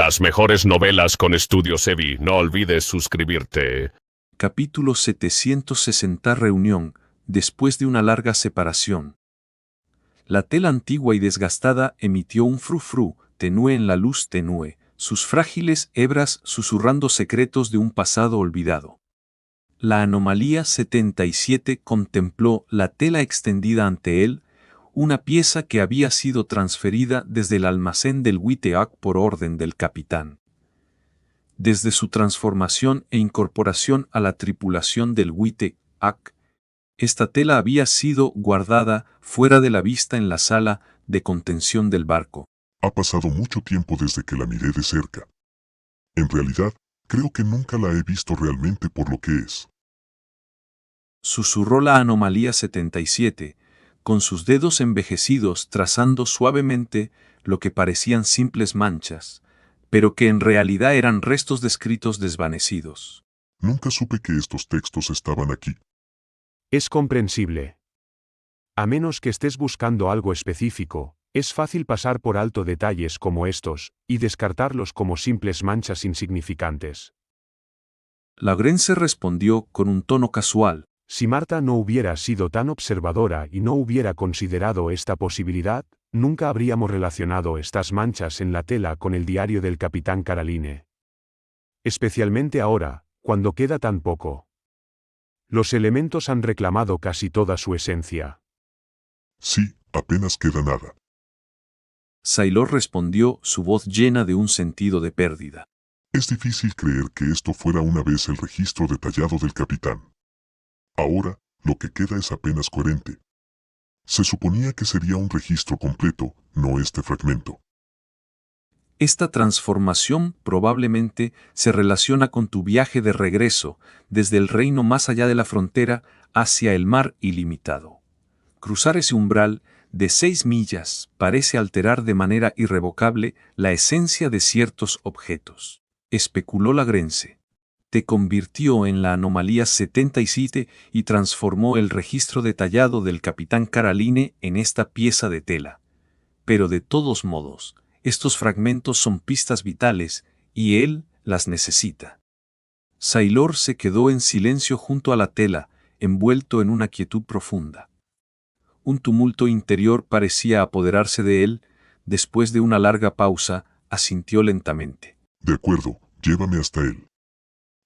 Las mejores novelas con Estudios Evi. No olvides suscribirte. Capítulo 760 Reunión, después de una larga separación. La tela antigua y desgastada emitió un frufru tenue en la luz tenue, sus frágiles hebras susurrando secretos de un pasado olvidado. La anomalía 77 contempló la tela extendida ante él, una pieza que había sido transferida desde el almacén del Witeak por orden del capitán. Desde su transformación e incorporación a la tripulación del Witeak, esta tela había sido guardada fuera de la vista en la sala de contención del barco. Ha pasado mucho tiempo desde que la miré de cerca. En realidad, creo que nunca la he visto realmente por lo que es. Susurró la anomalía 77, con sus dedos envejecidos trazando suavemente lo que parecían simples manchas, pero que en realidad eran restos de escritos desvanecidos. Nunca supe que estos textos estaban aquí. Es comprensible. A menos que estés buscando algo específico, es fácil pasar por alto detalles como estos, y descartarlos como simples manchas insignificantes. Lagrense respondió con un tono casual. Si Marta no hubiera sido tan observadora y no hubiera considerado esta posibilidad, nunca habríamos relacionado estas manchas en la tela con el diario del capitán Caroline. Especialmente ahora, cuando queda tan poco. Los elementos han reclamado casi toda su esencia. Sí, apenas queda nada. Sailor respondió, su voz llena de un sentido de pérdida. Es difícil creer que esto fuera una vez el registro detallado del capitán. Ahora, lo que queda es apenas coherente. Se suponía que sería un registro completo, no este fragmento. Esta transformación probablemente se relaciona con tu viaje de regreso desde el reino más allá de la frontera hacia el mar ilimitado. Cruzar ese umbral de 6 millas parece alterar de manera irrevocable la esencia de ciertos objetos, especuló Lagrense. Te convirtió en la anomalía 77 y transformó el registro detallado del capitán Caroline en esta pieza de tela. Pero de todos modos, estos fragmentos son pistas vitales, y él las necesita. Sailor se quedó en silencio junto a la tela, envuelto en una quietud profunda. Un tumulto interior parecía apoderarse de él. Después de una larga pausa, asintió lentamente. De acuerdo, llévame hasta él.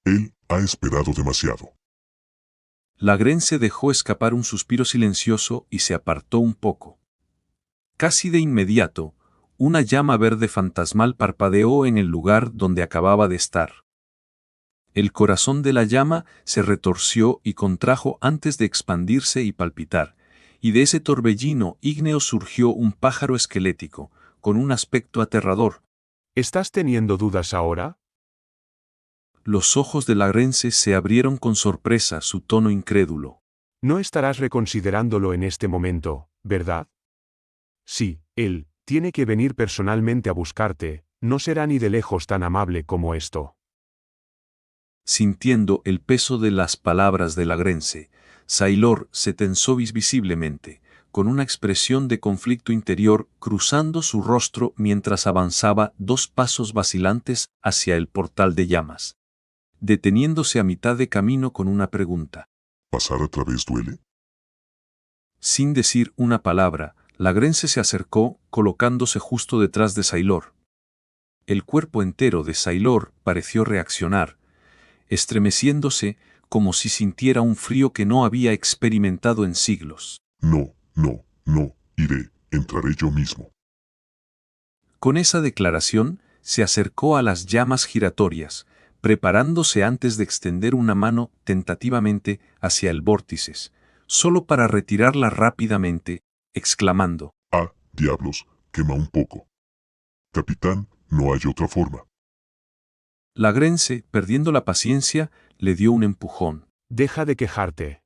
Él ha esperado demasiado. Lagrense dejó escapar un suspiro silencioso y se apartó un poco. Casi de inmediato, una llama verde fantasmal parpadeó en el lugar donde acababa de estar. El corazón de la llama se retorció y contrajo antes de expandirse y palpitar, y de ese torbellino ígneo surgió un pájaro esquelético, con un aspecto aterrador. ¿Estás teniendo dudas ahora? Los ojos de Lagrense se abrieron con sorpresa, su tono incrédulo. No estarás reconsiderándolo en este momento, ¿verdad? Sí, él tiene que venir personalmente a buscarte, no será ni de lejos tan amable como esto. Sintiendo el peso de las palabras de Lagrense, Sailor se tensó visiblemente, con una expresión de conflicto interior cruzando su rostro mientras avanzaba 2 pasos vacilantes hacia el portal de llamas, deteniéndose a mitad de camino con una pregunta. ¿Pasar a través duele? Sin decir una palabra, Lagrense se acercó, colocándose justo detrás de Sailor. El cuerpo entero de Sailor pareció reaccionar, estremeciéndose como si sintiera un frío que no había experimentado en siglos. No, iré, entraré yo mismo. Con esa declaración, se acercó a las llamas giratorias, preparándose antes de extender una mano tentativamente hacia el vórtice, solo para retirarla rápidamente, exclamando: Ah, diablos, quema un poco. Capitán, no hay otra forma. Lagrense, perdiendo la paciencia, le dio un empujón. Deja de quejarte.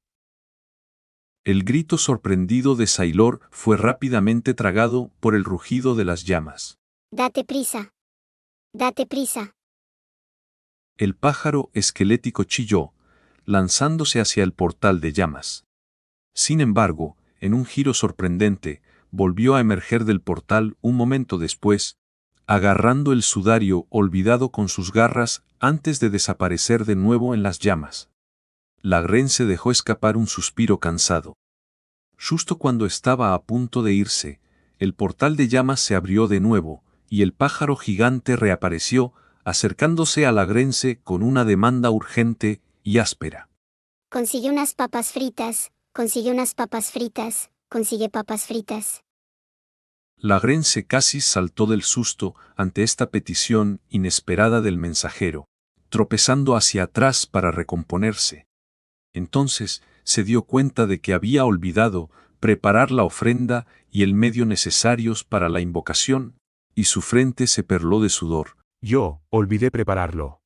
El grito sorprendido de Sailor fue rápidamente tragado por el rugido de las llamas. Date prisa. Date prisa. El pájaro esquelético chilló, lanzándose hacia el portal de llamas. Sin embargo, en un giro sorprendente, volvió a emerger del portal un momento después, agarrando el sudario olvidado con sus garras antes de desaparecer de nuevo en las llamas. Lagrense dejó escapar un suspiro cansado. Justo cuando estaba a punto de irse, el portal de llamas se abrió de nuevo, y el pájaro gigante reapareció, acercándose a Lagrense con una demanda urgente y áspera. Consigue unas papas fritas, consigue unas papas fritas, consigue papas fritas. Lagrense casi saltó del susto ante esta petición inesperada del mensajero, tropezando hacia atrás para recomponerse. Entonces se dio cuenta de que había olvidado preparar la ofrenda y el medio necesarios para la invocación, y su frente se perló de sudor. Yo, olvidé prepararlo.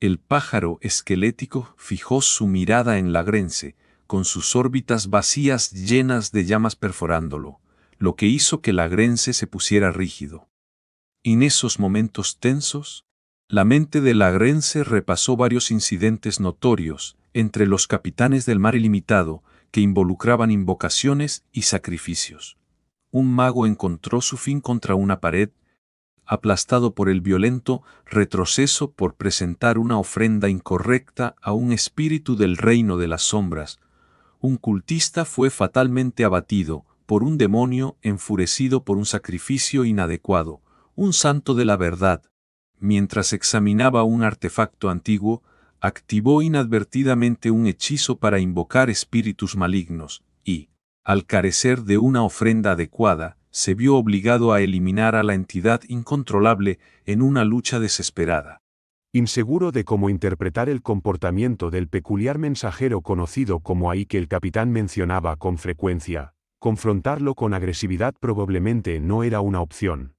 El pájaro esquelético fijó su mirada en Lagrense, con sus órbitas vacías llenas de llamas perforándolo, lo que hizo que Lagrense se pusiera rígido. En esos momentos tensos, la mente de Lagrense repasó varios incidentes notorios entre los capitanes del mar ilimitado que involucraban invocaciones y sacrificios. Un mago encontró su fin contra una pared, aplastado por el violento retroceso por presentar una ofrenda incorrecta a un espíritu del reino de las sombras. Un cultista fue fatalmente abatido por un demonio enfurecido por un sacrificio inadecuado. Un santo de la verdad, mientras examinaba un artefacto antiguo, activó inadvertidamente un hechizo para invocar espíritus malignos, y, al carecer de una ofrenda adecuada, se vio obligado a eliminar a la entidad incontrolable en una lucha desesperada. Inseguro de cómo interpretar el comportamiento del peculiar mensajero conocido como Ahí que el capitán mencionaba con frecuencia, confrontarlo con agresividad probablemente no era una opción.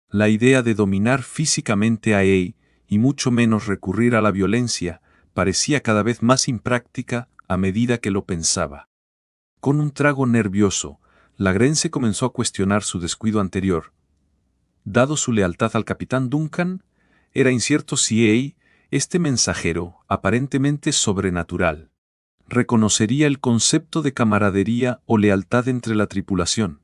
La idea de dominar físicamente a Ei, y mucho menos recurrir a la violencia, parecía cada vez más impráctica a medida que lo pensaba. Con un trago nervioso, Lagrense comenzó a cuestionar su descuido anterior. Dado su lealtad al capitán Duncan, era incierto si Ei, este mensajero, aparentemente sobrenatural, reconocería el concepto de camaradería o lealtad entre la tripulación.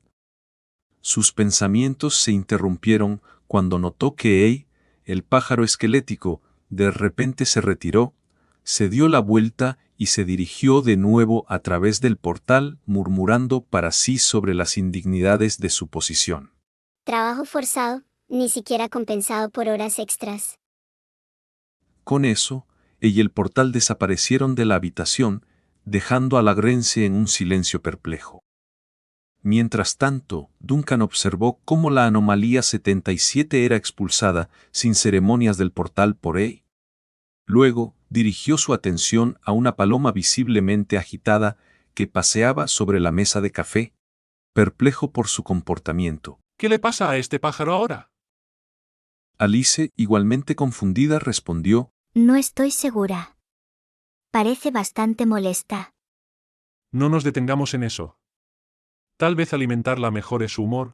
Sus pensamientos se interrumpieron cuando notó que Ei, el pájaro esquelético, de repente se retiró, se dio la vuelta y se dirigió de nuevo a través del portal, murmurando para sí sobre las indignidades de su posición. Trabajo forzado, ni siquiera compensado por horas extras. Con eso, ella y el portal desaparecieron de la habitación, dejando a Lagrense en un silencio perplejo. Mientras tanto, Duncan observó cómo la anomalía 77 era expulsada sin ceremonias del portal por Ei. Luego, dirigió su atención a una paloma visiblemente agitada que paseaba sobre la mesa de café, perplejo por su comportamiento. ¿Qué le pasa a este pájaro ahora? Alice, igualmente confundida, respondió: No estoy segura. Parece bastante molesta. No nos detengamos en eso. Tal vez alimentarla mejore su humor.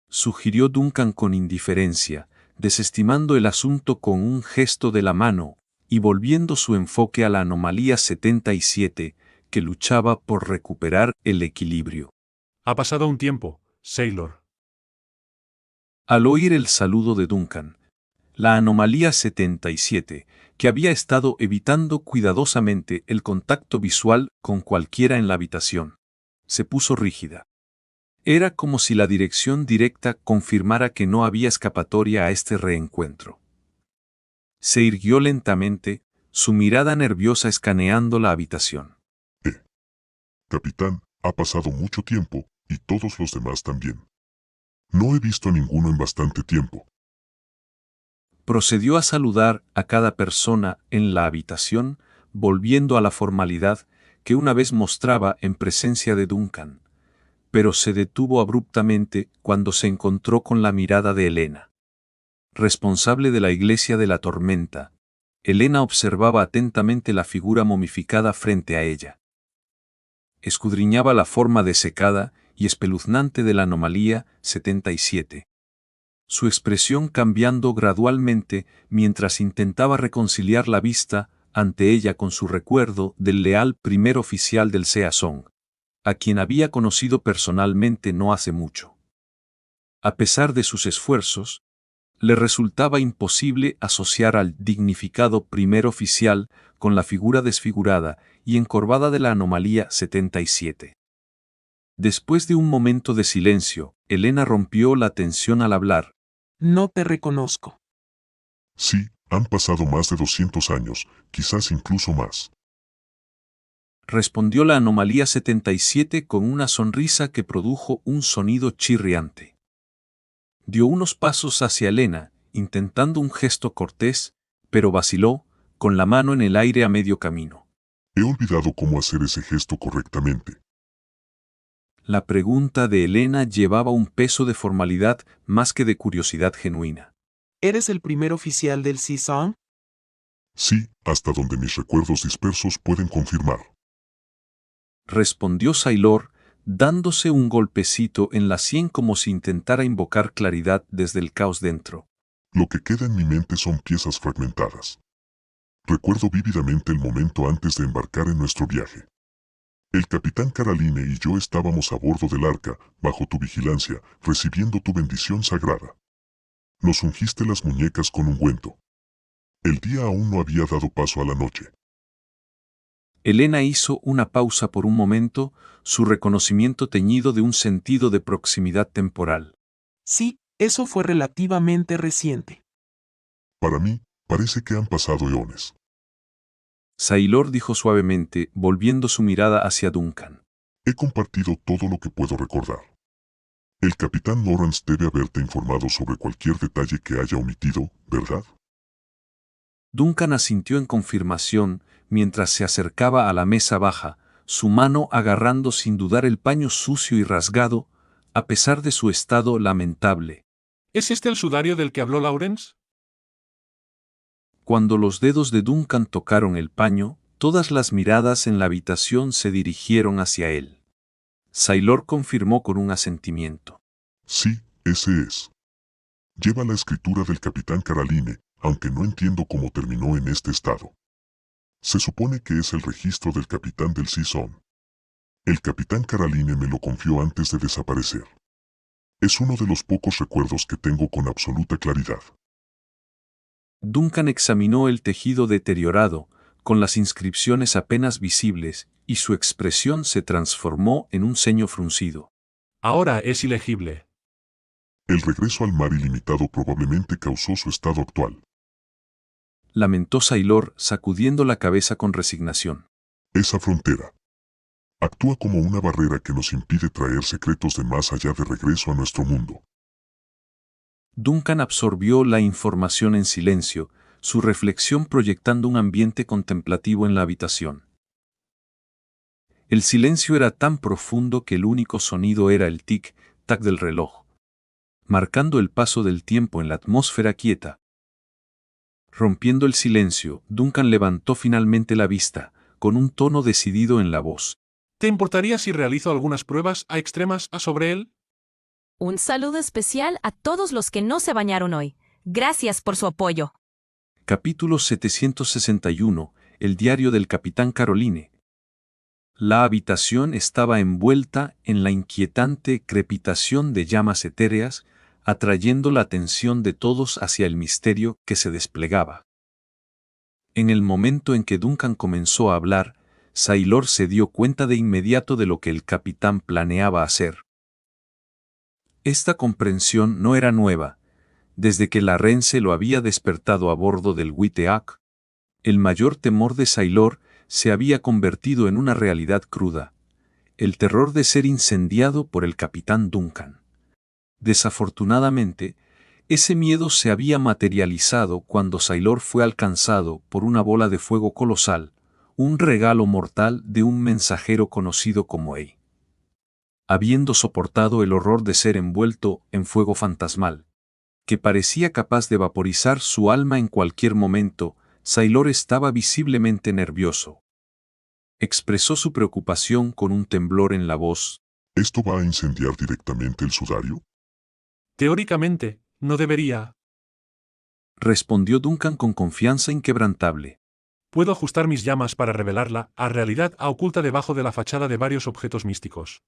Sugirió Duncan con indiferencia, desestimando el asunto con un gesto de la mano, y volviendo su enfoque a la anomalía 77, que luchaba por recuperar el equilibrio. Ha pasado un tiempo, Sailor. Al oír el saludo de Duncan, la anomalía 77, que había estado evitando cuidadosamente el contacto visual con cualquiera en la habitación, se puso rígida. Era como si la dirección directa confirmara que no había escapatoria a este reencuentro. Se irguió lentamente, su mirada nerviosa escaneando la habitación. Capitán, ha pasado mucho tiempo, y todos los demás también. No he visto a ninguno en bastante tiempo. Procedió a saludar a cada persona en la habitación, volviendo a la formalidad que una vez mostraba en presencia de Duncan, pero se detuvo abruptamente cuando se encontró con la mirada de Helena. Responsable de la Iglesia de la Tormenta, Helena observaba atentamente la figura momificada frente a ella. Escudriñaba la forma desecada y espeluznante de la anomalía 77. Su expresión cambiando gradualmente mientras intentaba reconciliar la vista ante ella con su recuerdo del leal primer oficial del Seasong, a quien había conocido personalmente no hace mucho. A pesar de sus esfuerzos, le resultaba imposible asociar al dignificado primer oficial con la figura desfigurada y encorvada de la anomalía 77. Después de un momento de silencio, Elena rompió la tensión al hablar. No te reconozco. Sí, han pasado más de 200 años, quizás incluso más. Respondió la anomalía 77 con una sonrisa que produjo un sonido chirriante. Dio unos pasos hacia Elena, intentando un gesto cortés, pero vaciló, con la mano en el aire a medio camino. He olvidado cómo hacer ese gesto correctamente. La pregunta de Elena llevaba un peso de formalidad más que de curiosidad genuina. ¿Eres el primer oficial del CSON? Sí, hasta donde mis recuerdos dispersos pueden confirmar. Respondió Sailor, dándose un golpecito en la sien como si intentara invocar claridad desde el caos dentro. Lo que queda en mi mente son piezas fragmentadas. Recuerdo vívidamente el momento antes de embarcar en nuestro viaje. El capitán Caraline y yo estábamos a bordo del arca, bajo tu vigilancia, recibiendo tu bendición sagrada. Nos ungiste las muñecas con ungüento. El día aún no había dado paso a la noche. Elena hizo una pausa por un momento, su reconocimiento teñido de un sentido de proximidad temporal. Sí, eso fue relativamente reciente. Para mí, parece que han pasado eones. Sailor dijo suavemente, volviendo su mirada hacia Duncan. He compartido todo lo que puedo recordar. El capitán Lawrence debe haberte informado sobre cualquier detalle que haya omitido, ¿verdad? Duncan asintió en confirmación mientras se acercaba a la mesa baja, su mano agarrando sin dudar el paño sucio y rasgado, a pesar de su estado lamentable. ¿Es este el sudario del que habló Lawrence? Cuando los dedos de Duncan tocaron el paño, todas las miradas en la habitación se dirigieron hacia él. Sailor confirmó con un asentimiento. Sí, ese es. Lleva la escritura del capitán Caraline, aunque no entiendo cómo terminó en este estado. Se supone que es el registro del capitán del CSON. El capitán Caraline me lo confió antes de desaparecer. Es uno de los pocos recuerdos que tengo con absoluta claridad. Duncan examinó el tejido deteriorado, con las inscripciones apenas visibles, y su expresión se transformó en un ceño fruncido. Ahora es ilegible. El regreso al mar ilimitado probablemente causó su estado actual. Lamentó Sailor, sacudiendo la cabeza con resignación. Esa frontera actúa como una barrera que nos impide traer secretos de más allá de regreso a nuestro mundo. Duncan absorbió la información en silencio, su reflexión proyectando un ambiente contemplativo en la habitación. El silencio era tan profundo que el único sonido era el tic-tac del reloj, marcando el paso del tiempo en la atmósfera quieta. Rompiendo el silencio, Duncan levantó finalmente la vista, con un tono decidido en la voz. ¿Te importaría si realizo algunas pruebas a extremas sobre él? Un saludo especial a todos los que no se bañaron hoy. Gracias por su apoyo. Capítulo 761. El diario del capitán Caraline. La habitación estaba envuelta en la inquietante crepitación de llamas etéreas, atrayendo la atención de todos hacia el misterio que se desplegaba. En el momento en que Duncan comenzó a hablar, Sailor se dio cuenta de inmediato de lo que el capitán planeaba hacer. Esta comprensión no era nueva. Desde que la Rence lo había despertado a bordo del Witeak, el mayor temor de Sailor se había convertido en una realidad cruda, el terror de ser incendiado por el capitán Duncan. Desafortunadamente, ese miedo se había materializado cuando Sailor fue alcanzado por una bola de fuego colosal, un regalo mortal de un mensajero conocido como Ei. Habiendo soportado el horror de ser envuelto en fuego fantasmal, que parecía capaz de vaporizar su alma en cualquier momento, Sailor estaba visiblemente nervioso. Expresó su preocupación con un temblor en la voz. ¿Esto va a incendiar directamente el sudario? Teóricamente, no debería. Respondió Duncan con confianza inquebrantable. Puedo ajustar mis llamas para revelarla a realidad oculta debajo de la fachada de varios objetos místicos.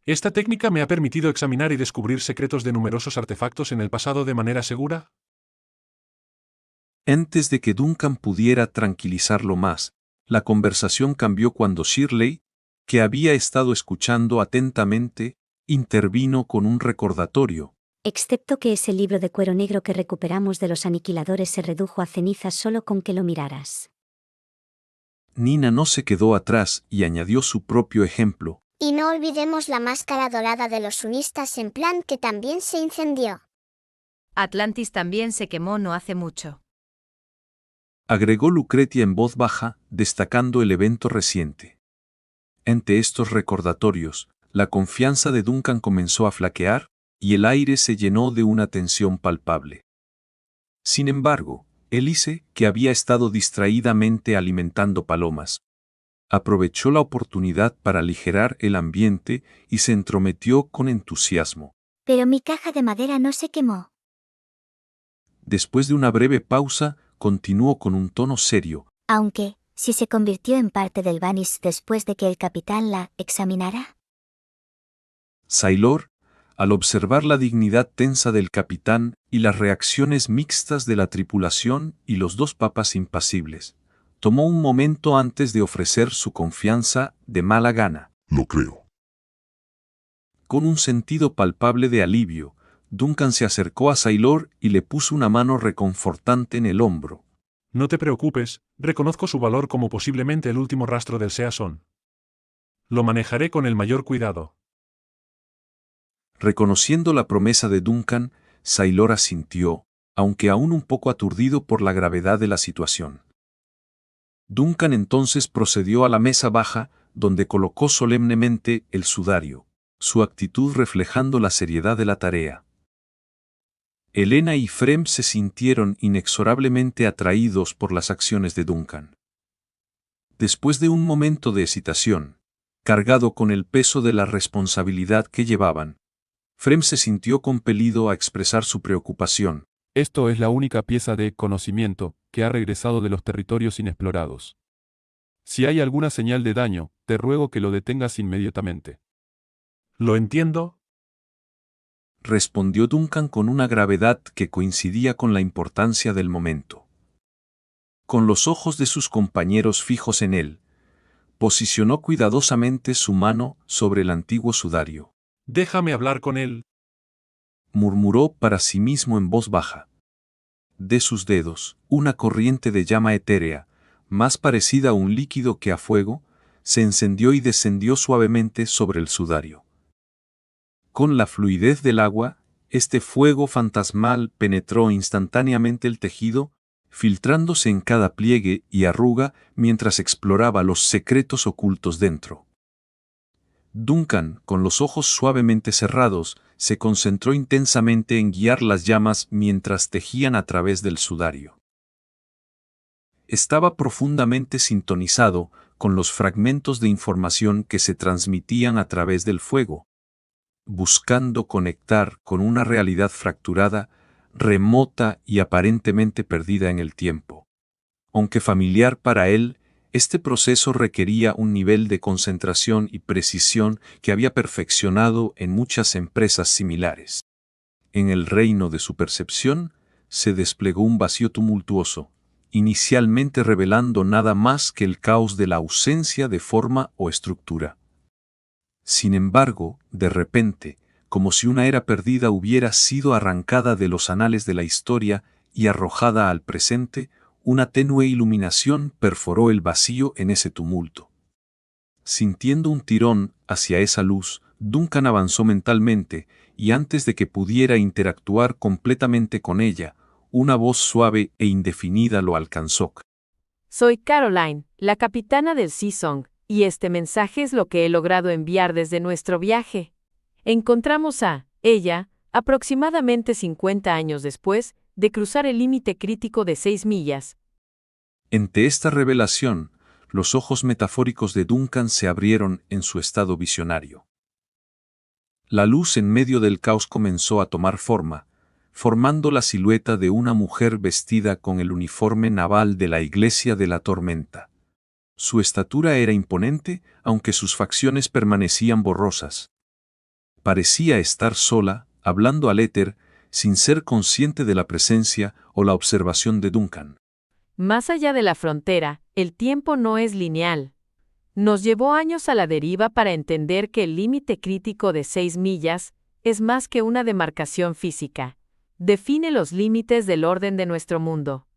Esta técnica me ha permitido examinar y descubrir secretos de numerosos artefactos en el pasado de manera segura. Antes de que Duncan pudiera tranquilizarlo más, la conversación cambió cuando Shirley, que había estado escuchando atentamente, intervino con un recordatorio. Excepto que ese libro de cuero negro que recuperamos de los aniquiladores se redujo a cenizas solo con que lo miraras. Nina no se quedó atrás y añadió su propio ejemplo. Y no olvidemos la máscara dorada de los sunistas en plan que también se incendió. Atlantis también se quemó no hace mucho. Agregó Lucretia en voz baja, destacando el evento reciente. Ante estos recordatorios, la confianza de Duncan comenzó a flaquear, y el aire se llenó de una tensión palpable. Sin embargo, Elise, que había estado distraídamente alimentando palomas, aprovechó la oportunidad para aligerar el ambiente y se entrometió con entusiasmo. Pero mi caja de madera no se quemó. Después de una breve pausa, continuó con un tono serio. Aunque, si se convirtió en parte del Vanish después de que el capitán la examinara. Sailor, al observar la dignidad tensa del capitán y las reacciones mixtas de la tripulación y los dos papas impasibles, tomó un momento antes de ofrecer su confianza de mala gana. Lo creo. Con un sentido palpable de alivio, Duncan se acercó a Sailor y le puso una mano reconfortante en el hombro. No te preocupes, reconozco su valor como posiblemente el último rastro del Season. Lo manejaré con el mayor cuidado. Reconociendo la promesa de Duncan, Sailor asintió, aunque aún un poco aturdido por la gravedad de la situación. Duncan entonces procedió a la mesa baja, donde colocó solemnemente el sudario, su actitud reflejando la seriedad de la tarea. Helena y Frem se sintieron inexorablemente atraídos por las acciones de Duncan. Después de un momento de hesitación, cargado con el peso de la responsabilidad que llevaban, Frem se sintió compelido a expresar su preocupación. Esto es la única pieza de conocimiento que ha regresado de los territorios inexplorados. Si hay alguna señal de daño, te ruego que lo detengas inmediatamente. ¿Lo entiendo? Respondió Duncan con una gravedad que coincidía con la importancia del momento. Con los ojos de sus compañeros fijos en él, posicionó cuidadosamente su mano sobre el antiguo sudario. Déjame hablar con él, murmuró para sí mismo en voz baja. De sus dedos, una corriente de llama etérea, más parecida a un líquido que a fuego, se encendió y descendió suavemente sobre el sudario. Con la fluidez del agua, este fuego fantasmal penetró instantáneamente el tejido, filtrándose en cada pliegue y arruga mientras exploraba los secretos ocultos dentro. Duncan, con los ojos suavemente cerrados, se concentró intensamente en guiar las llamas mientras tejían a través del sudario. Estaba profundamente sintonizado con los fragmentos de información que se transmitían a través del fuego, buscando conectar con una realidad fracturada, remota y aparentemente perdida en el tiempo. Aunque familiar para él, este proceso requería un nivel de concentración y precisión que había perfeccionado en muchas empresas similares. En el reino de su percepción, se desplegó un vacío tumultuoso, inicialmente revelando nada más que el caos de la ausencia de forma o estructura. Sin embargo, de repente, como si una era perdida hubiera sido arrancada de los anales de la historia y arrojada al presente, una tenue iluminación perforó el vacío en ese tumulto. Sintiendo un tirón hacia esa luz, Duncan avanzó mentalmente, y antes de que pudiera interactuar completamente con ella, una voz suave e indefinida lo alcanzó. Soy Caroline, la capitana del Seasong, y este mensaje es lo que he logrado enviar desde nuestro viaje. Encontramos a ella, aproximadamente 50 años después de cruzar el límite crítico de 6 millas. Ante esta revelación, los ojos metafóricos de Duncan se abrieron en su estado visionario. La luz en medio del caos comenzó a tomar forma, formando la silueta de una mujer vestida con el uniforme naval de la Iglesia de la Tormenta. Su estatura era imponente, aunque sus facciones permanecían borrosas. Parecía estar sola, hablando al éter, sin ser consciente de la presencia o la observación de Duncan. Más allá de la frontera, el tiempo no es lineal. Nos llevó años a la deriva para entender que el límite crítico de 6 millas es más que una demarcación física. Define los límites del orden de nuestro mundo.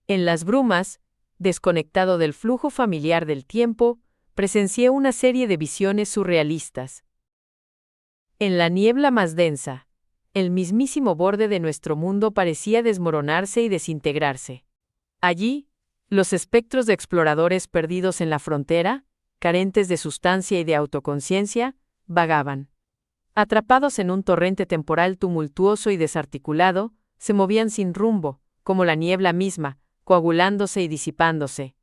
En las brumas, desconectado del flujo familiar del tiempo, presencié una serie de visiones surrealistas. En la niebla más densa, el mismísimo borde de nuestro mundo parecía desmoronarse y desintegrarse. Allí, los espectros de exploradores perdidos en la frontera, carentes de sustancia y de autoconciencia, vagaban. Atrapados en un torrente temporal tumultuoso y desarticulado, se movían sin rumbo, como la niebla misma, coagulándose y disipándose.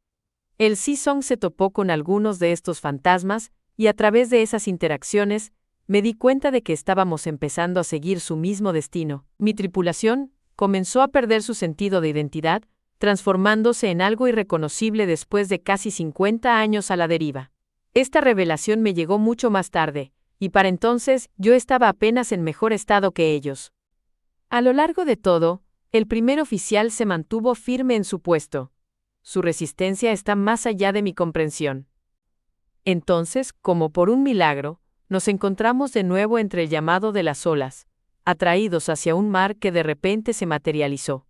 El Sea-Song se topó con algunos de estos fantasmas, y a través de esas interacciones, me di cuenta de que estábamos empezando a seguir su mismo destino. Mi tripulación comenzó a perder su sentido de identidad, transformándose en algo irreconocible después de casi 50 años a la deriva. Esta revelación me llegó mucho más tarde, y para entonces yo estaba apenas en mejor estado que ellos. A lo largo de todo, el primer oficial se mantuvo firme en su puesto. Su resistencia está más allá de mi comprensión. Entonces, como por un milagro, nos encontramos de nuevo entre el llamado de las olas, atraídos hacia un mar que de repente se materializó.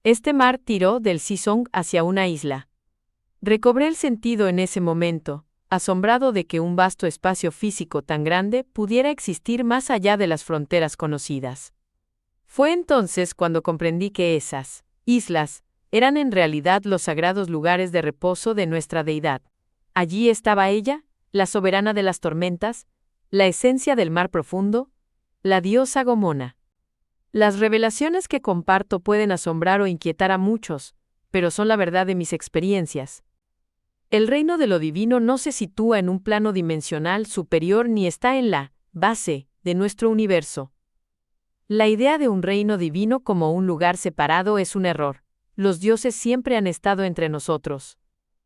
Este mar tiró del Sea-Song hacia una isla. Recobré el sentido en ese momento, asombrado de que un vasto espacio físico tan grande pudiera existir más allá de las fronteras conocidas. Fue entonces cuando comprendí que esas islas eran en realidad los sagrados lugares de reposo de nuestra deidad. Allí estaba ella, la soberana de las tormentas, la esencia del mar profundo, la diosa Gomona. Las revelaciones que comparto pueden asombrar o inquietar a muchos, pero son la verdad de mis experiencias. El reino de lo divino no se sitúa en un plano dimensional superior ni está en la base de nuestro universo. La idea de un reino divino como un lugar separado es un error. Los dioses siempre han estado entre nosotros,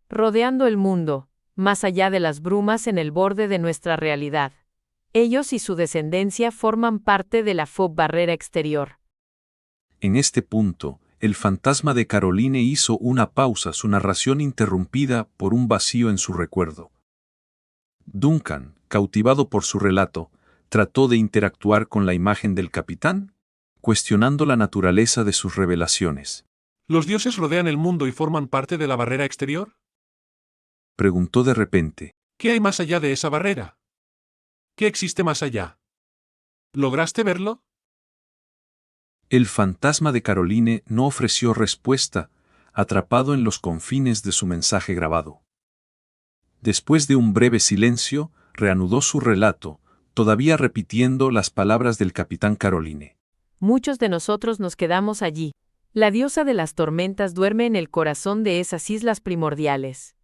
rodeando el mundo, más allá de las brumas en el borde de nuestra realidad. Ellos y su descendencia forman parte de la barrera exterior. En este punto, el fantasma de Caroline hizo una pausa, su narración interrumpida por un vacío en su recuerdo. Duncan, cautivado por su relato, trató de interactuar con la imagen del capitán, cuestionando la naturaleza de sus revelaciones. ¿Los dioses rodean el mundo y forman parte de la barrera exterior? Preguntó de repente. ¿Qué hay más allá de esa barrera? ¿Qué existe más allá? ¿Lograste verlo? El fantasma de Caroline no ofreció respuesta, atrapado en los confines de su mensaje grabado. Después de un breve silencio, reanudó su relato, todavía repitiendo las palabras del capitán Caroline. Muchos de nosotros nos quedamos allí. La diosa de las tormentas duerme en el corazón de esas islas primordiales.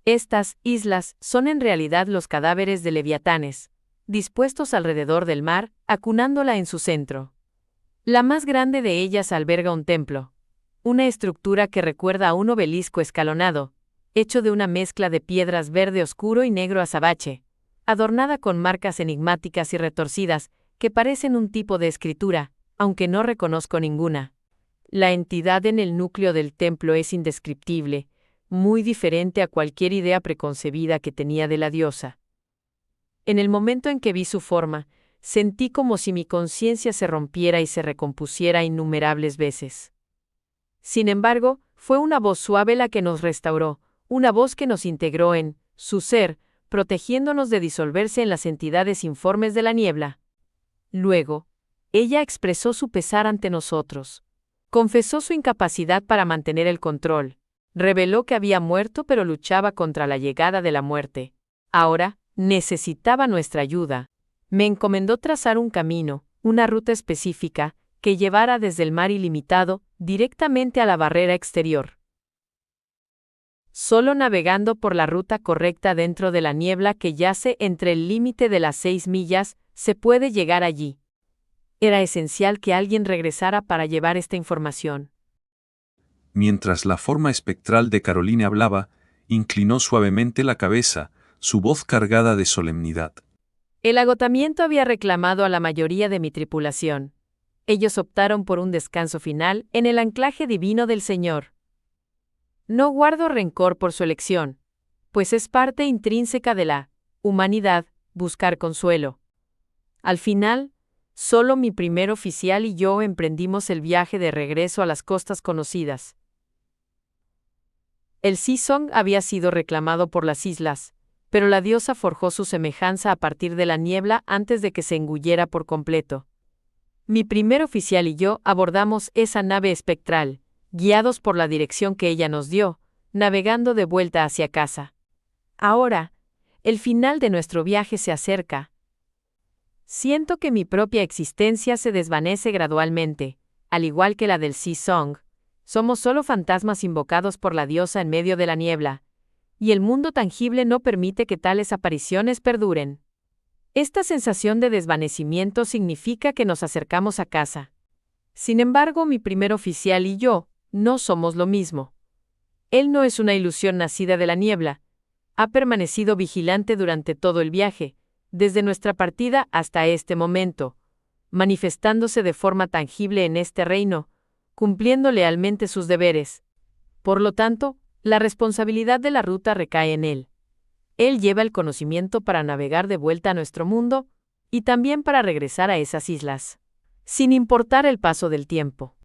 Estas islas son en realidad los cadáveres de leviatanes, dispuestos alrededor del mar, acunándola en su centro. La más grande de ellas alberga un templo, una estructura que recuerda a un obelisco escalonado, hecho de una mezcla de piedras verde oscuro y negro azabache, adornada con marcas enigmáticas y retorcidas que parecen un tipo de escritura, aunque no reconozco ninguna. La entidad en el núcleo del templo es indescriptible, muy diferente a cualquier idea preconcebida que tenía de la diosa. En el momento en que vi su forma, sentí como si mi conciencia se rompiera y se recompusiera innumerables veces. Sin embargo, fue una voz suave la que nos restauró, una voz que nos integró en su ser, protegiéndonos de disolverse en las entidades informes de la niebla. Luego, ella expresó su pesar ante nosotros. Confesó su incapacidad para mantener el control. Reveló que había muerto pero luchaba contra la llegada de la muerte. Ahora, necesitaba nuestra ayuda. Me encomendó trazar un camino, una ruta específica, que llevara desde el mar ilimitado, directamente a la barrera exterior. Solo navegando por la ruta correcta dentro de la niebla que yace entre el límite de las 6 millas, se puede llegar allí. Era esencial que alguien regresara para llevar esta información. Mientras la forma espectral de Caroline hablaba, inclinó suavemente la cabeza, su voz cargada de solemnidad. El agotamiento había reclamado a la mayoría de mi tripulación. Ellos optaron por un descanso final en el anclaje divino del Señor. No guardo rencor por su elección, pues es parte intrínseca de la humanidad buscar consuelo. Al final, solo mi primer oficial y yo emprendimos el viaje de regreso a las costas conocidas. El Sea Song había sido reclamado por las islas, pero la diosa forjó su semejanza a partir de la niebla antes de que se engullera por completo. Mi primer oficial y yo abordamos esa nave espectral, guiados por la dirección que ella nos dio, navegando de vuelta hacia casa. Ahora, el final de nuestro viaje se acerca. Siento que mi propia existencia se desvanece gradualmente, al igual que la del Sea Song. Somos solo fantasmas invocados por la diosa en medio de la niebla, y el mundo tangible no permite que tales apariciones perduren. Esta sensación de desvanecimiento significa que nos acercamos a casa. Sin embargo, mi primer oficial y yo no somos lo mismo. Él no es una ilusión nacida de la niebla. Ha permanecido vigilante durante todo el viaje, desde nuestra partida hasta este momento, manifestándose de forma tangible en este reino, cumpliendo lealmente sus deberes. Por lo tanto, la responsabilidad de la ruta recae en él. Él lleva el conocimiento para navegar de vuelta a nuestro mundo y también para regresar a esas islas, sin importar el paso del tiempo.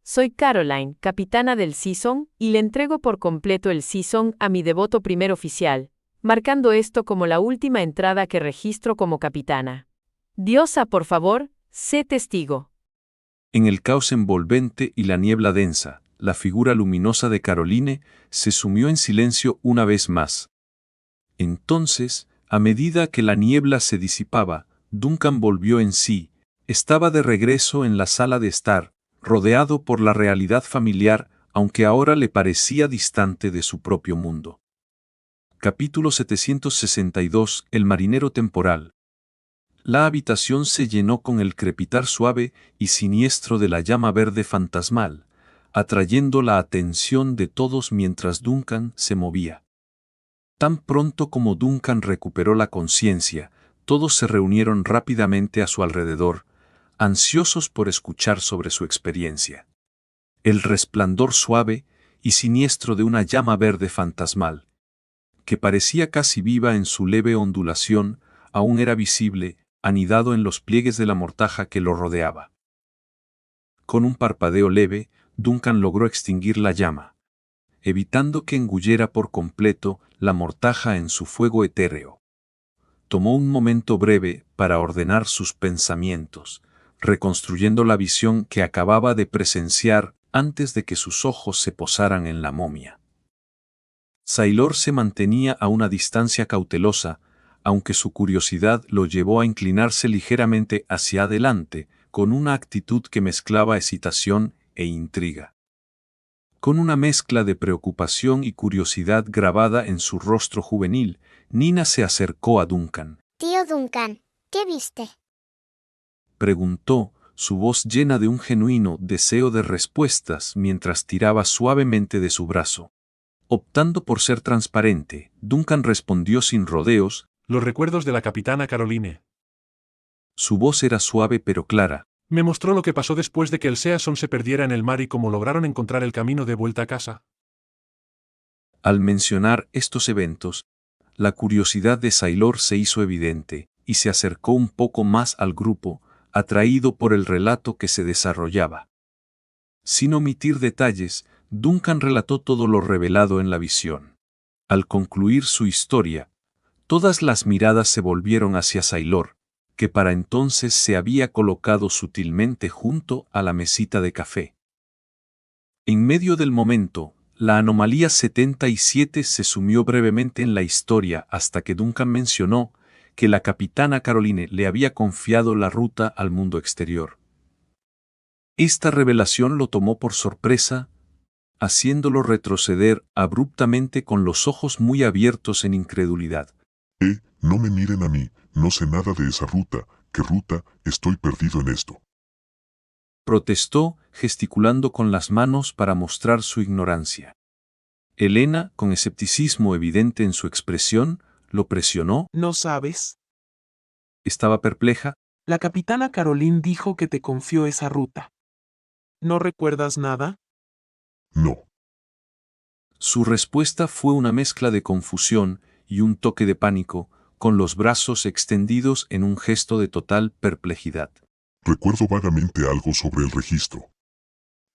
Soy Caroline, capitana del Sea Song, y le entrego por completo el Sea Song a mi devoto primer oficial, marcando esto como la última entrada que registro como capitana. Diosa, por favor, sé testigo. En el caos envolvente y la niebla densa, la figura luminosa de Caroline se sumió en silencio una vez más. Entonces, a medida que la niebla se disipaba, Duncan volvió en sí. Estaba de regreso en la sala de estar, rodeado por la realidad familiar, aunque ahora le parecía distante de su propio mundo. Capítulo 762. El marinero temporal. La habitación se llenó con el crepitar suave y siniestro de la llama verde fantasmal, atrayendo la atención de todos mientras Duncan se movía. Tan pronto como Duncan recuperó la conciencia, todos se reunieron rápidamente a su alrededor, ansiosos por escuchar sobre su experiencia. El resplandor suave y siniestro de una llama verde fantasmal, que parecía casi viva en su leve ondulación, aún era visible, anidado en los pliegues de la mortaja que lo rodeaba. Con un parpadeo leve, Duncan logró extinguir la llama, evitando que engullera por completo la mortaja en su fuego etéreo. Tomó un momento breve para ordenar sus pensamientos, reconstruyendo la visión que acababa de presenciar antes de que sus ojos se posaran en la momia. Sailor se mantenía a una distancia cautelosa, aunque su curiosidad lo llevó a inclinarse ligeramente hacia adelante, con una actitud que mezclaba excitación e intriga. Con una mezcla de preocupación y curiosidad grabada en su rostro juvenil, Nina se acercó a Duncan. Tío Duncan, ¿qué viste? Preguntó, su voz llena de un genuino deseo de respuestas mientras tiraba suavemente de su brazo. Optando por ser transparente, Duncan respondió sin rodeos: Los recuerdos de la capitana Caroline. Su voz era suave pero clara. Me mostró lo que pasó después de que el Sea Song se perdiera en el mar y cómo lograron encontrar el camino de vuelta a casa. Al mencionar estos eventos, la curiosidad de Sailor se hizo evidente, y se acercó un poco más al grupo, atraído por el relato que se desarrollaba. Sin omitir detalles, Duncan relató todo lo revelado en la visión. Al concluir su historia, todas las miradas se volvieron hacia Sailor, que para entonces se había colocado sutilmente junto a la mesita de café. En medio del momento, la anomalía 77 se sumió brevemente en la historia hasta que Duncan mencionó que la capitana Caroline le había confiado la ruta al mundo exterior. Esta revelación lo tomó por sorpresa, haciéndolo retroceder abruptamente con los ojos muy abiertos en incredulidad. No me miren a mí, no sé nada de esa ruta. ¿Qué ruta? Estoy perdido en esto. Protestó, gesticulando con las manos para mostrar su ignorancia. Elena, con escepticismo evidente en su expresión, lo presionó. ¿No sabes? Estaba perpleja. La capitana Caroline dijo que te confió esa ruta. ¿No recuerdas nada? No. Su respuesta fue una mezcla de confusión y un toque de pánico, con los brazos extendidos en un gesto de total perplejidad. Recuerdo vagamente algo sobre el registro.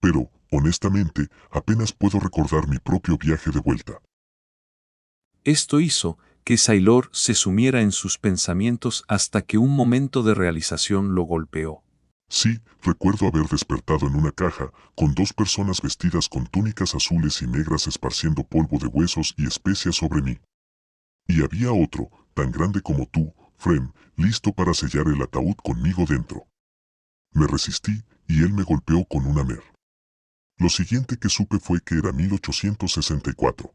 Pero, honestamente, apenas puedo recordar mi propio viaje de vuelta. Esto hizo que Sailor se sumiera en sus pensamientos hasta que un momento de realización lo golpeó. Sí, recuerdo haber despertado en una caja, con 2 personas vestidas con túnicas azules y negras esparciendo polvo de huesos y especias sobre mí. Y había otro, tan grande como tú, Frem, listo para sellar el ataúd conmigo dentro. Me resistí, y él me golpeó con una mer. Lo siguiente que supe fue que era 1864.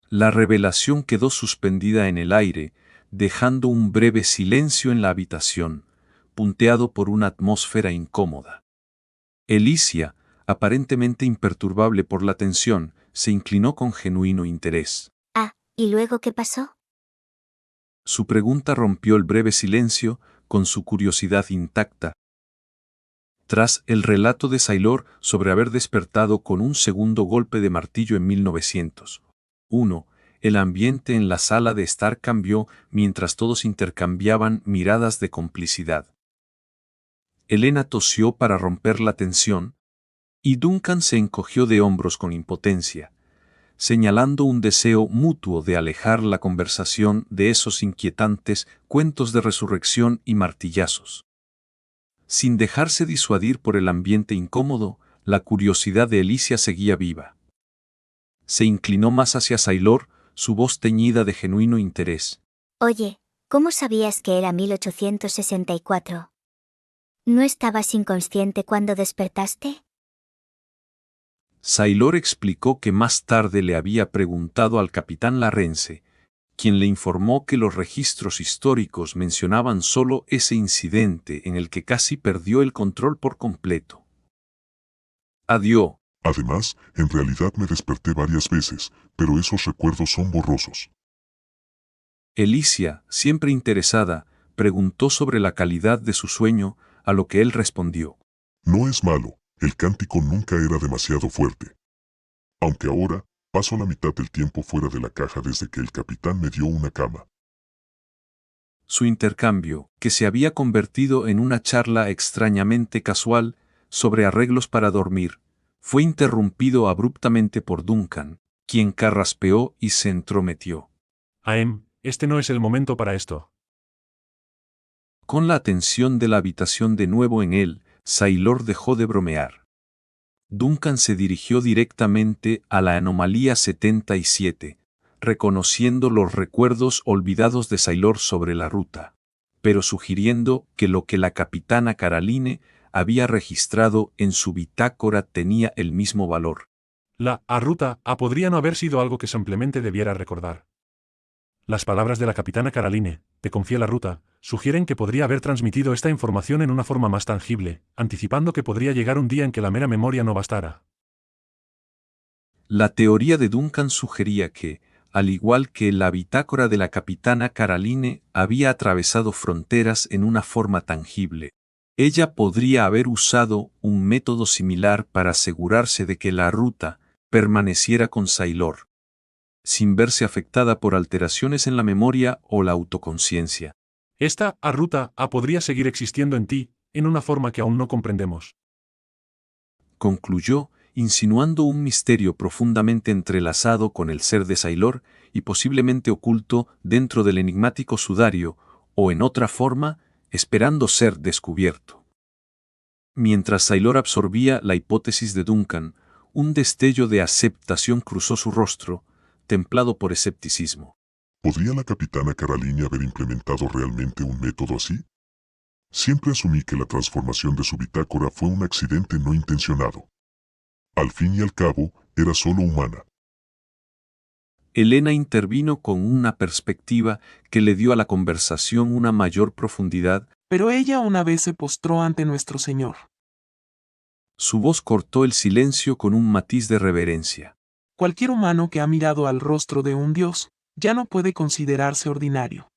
La revelación quedó suspendida en el aire, dejando un breve silencio en la habitación, punteado por una atmósfera incómoda. Elicia, aparentemente imperturbable por la tensión, se inclinó con genuino interés. Ah, ¿y luego qué pasó? Su pregunta rompió el breve silencio, con su curiosidad intacta. Tras el relato de Sailor sobre haber despertado con un segundo golpe de martillo en 1901, el ambiente en la sala de estar cambió mientras todos intercambiaban miradas de complicidad. Elena tosió para romper la tensión, y Duncan se encogió de hombros con impotencia, señalando un deseo mutuo de alejar la conversación de esos inquietantes cuentos de resurrección y martillazos. Sin dejarse disuadir por el ambiente incómodo, la curiosidad de Elicia seguía viva. Se inclinó más hacia Sailor, su voz teñida de genuino interés. Oye, ¿cómo sabías que era 1864? ¿No estabas inconsciente cuando despertaste? Sailor explicó que más tarde le había preguntado al capitán Larrence, quien le informó que los registros históricos mencionaban solo ese incidente en el que casi perdió el control por completo. Adiós. Además, en realidad me desperté varias veces, pero esos recuerdos son borrosos. Elicia, siempre interesada, preguntó sobre la calidad de su sueño, a lo que él respondió. No es malo, el cántico nunca era demasiado fuerte. Aunque ahora, paso la mitad del tiempo fuera de la caja desde que el capitán me dio una cama. Su intercambio, que se había convertido en una charla extrañamente casual sobre arreglos para dormir, fue interrumpido abruptamente por Duncan, quien carraspeó y se entrometió. Este no es el momento para esto. Con la atención de la habitación de nuevo en él, Sailor dejó de bromear. Duncan se dirigió directamente a la anomalía 77, reconociendo los recuerdos olvidados de Sailor sobre la ruta, pero sugiriendo que lo que la capitana Caroline había registrado en su bitácora tenía el mismo valor. La ruta podría no haber sido algo que simplemente debiera recordar. Las palabras de la capitana Caroline, te confié la ruta, sugieren que podría haber transmitido esta información en una forma más tangible, anticipando que podría llegar un día en que la mera memoria no bastara. La teoría de Duncan sugería que, al igual que la bitácora de la capitana Caroline había atravesado fronteras en una forma tangible, ella podría haber usado un método similar para asegurarse de que la ruta permaneciera con Sailor, sin verse afectada por alteraciones en la memoria o la autoconciencia. Esta ruta podría seguir existiendo en ti, en una forma que aún no comprendemos. Concluyó, insinuando un misterio profundamente entrelazado con el ser de Sailor y posiblemente oculto dentro del enigmático sudario, o en otra forma, esperando ser descubierto. Mientras Sailor absorbía la hipótesis de Duncan, un destello de aceptación cruzó su rostro, templado por escepticismo. ¿Podría la capitana Caroline haber implementado realmente un método así? Siempre asumí que la transformación de su bitácora fue un accidente no intencionado. Al fin y al cabo, era solo humana. Elena intervino con una perspectiva que le dio a la conversación una mayor profundidad. Pero ella una vez se postró ante nuestro Señor. Su voz cortó el silencio con un matiz de reverencia. Cualquier humano que ha mirado al rostro de un Dios, ya no puede considerarse ordinario.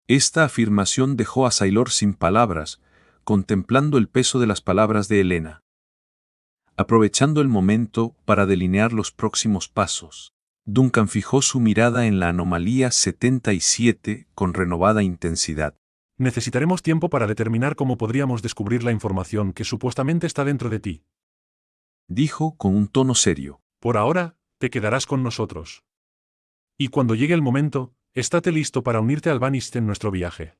Esta afirmación dejó a Sailor sin palabras, contemplando el peso de las palabras de Elena. Aprovechando el momento para delinear los próximos pasos, Duncan fijó su mirada en la anomalía 77 con renovada intensidad. Necesitaremos tiempo para determinar cómo podríamos descubrir la información que supuestamente está dentro de ti. Dijo con un tono serio. Por ahora, te quedarás con nosotros. Y cuando llegue el momento, estate listo para unirte al Banist en nuestro viaje.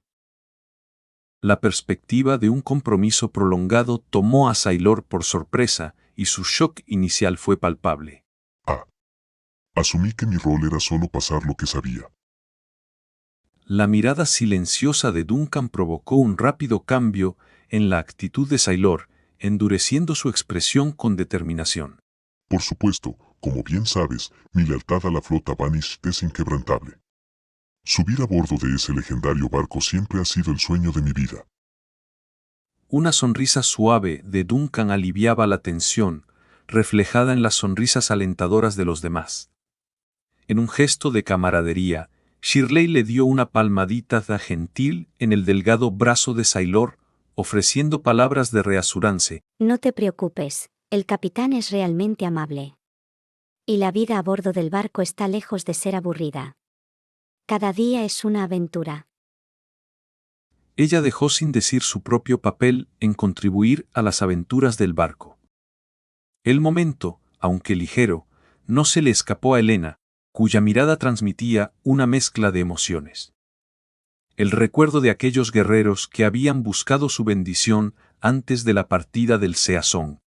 La perspectiva de un compromiso prolongado tomó a Sailor por sorpresa y su shock inicial fue palpable. Asumí que mi rol era solo pasar lo que sabía. La mirada silenciosa de Duncan provocó un rápido cambio en la actitud de Sailor, endureciendo su expresión con determinación. Por supuesto, como bien sabes, mi lealtad a la flota Banished es inquebrantable. Subir a bordo de ese legendario barco siempre ha sido el sueño de mi vida. Una sonrisa suave de Duncan aliviaba la tensión, reflejada en las sonrisas alentadoras de los demás. En un gesto de camaradería, Shirley le dio una palmadita gentil en el delgado brazo de Sailor, ofreciendo palabras de reassurance. No te preocupes, el capitán es realmente amable. Y la vida a bordo del barco está lejos de ser aburrida. Cada día es una aventura. Ella dejó sin decir su propio papel en contribuir a las aventuras del barco. El momento, aunque ligero, no se le escapó a Elena, cuya mirada transmitía una mezcla de emociones. El recuerdo de aquellos guerreros que habían buscado su bendición antes de la partida del Seasón.